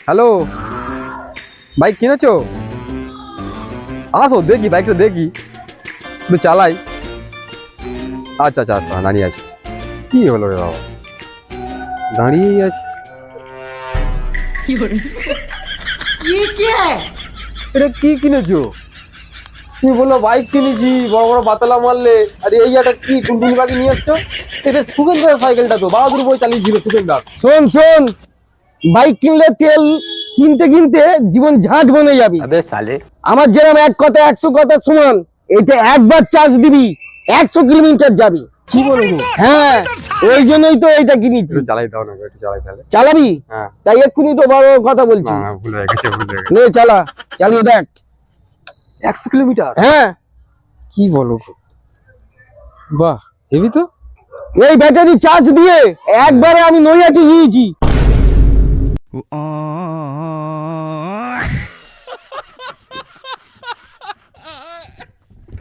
Hello, bike কিনেছো? আসো দেখি, বাইকটা দেখি, একটু চালাই। আচ্ছা আচ্ছা আচ্ছা, দাঁড়িয়ে আছি। কি হলো রে বাবা, দাঁড়িয়েই আছি। এটা কি কিনেছো? তুমি বললো বাইক কিনেছি, বড় বড় বাতালা মারলে, আর এই একটা কি টুনটুনি পাখি নিয়ে এসছো? এটা সুগেন্দার সাইকেলটা তো বাহাদুর বই চালিয়েছিল সুগেন্দার। শোন শোন, বাইক কিনলে তেল কিনতে কিনতে জীবন ঝাঁট বনে যাবি। अबे साले আমার যেরকম এক কথা 100 কথা সমান, এটা একবার চার্জ দিবি 100 কিলোমিটার যাবি। কি বলবো? হ্যাঁ, ওই জন্যই তো এটা কিনেছি। একটু চালাই দাও না, একটু চালাই তাহলে। চালাবি? হ্যাঁ। তাই এক্ষুনি তো বড় কথা না বলছিস। না, ভুল হয়ে গেছে, ভুল হয়ে গেছে। নে চালা, চালিয়ে দেখ। 100 কিলোমিটার? হ্যাঁ, কি বলো গো? বাহ, হেভি তো। এই ব্যাটারি চার্জ দিয়ে একবারে আমি নৈহাটি গিয়েছি।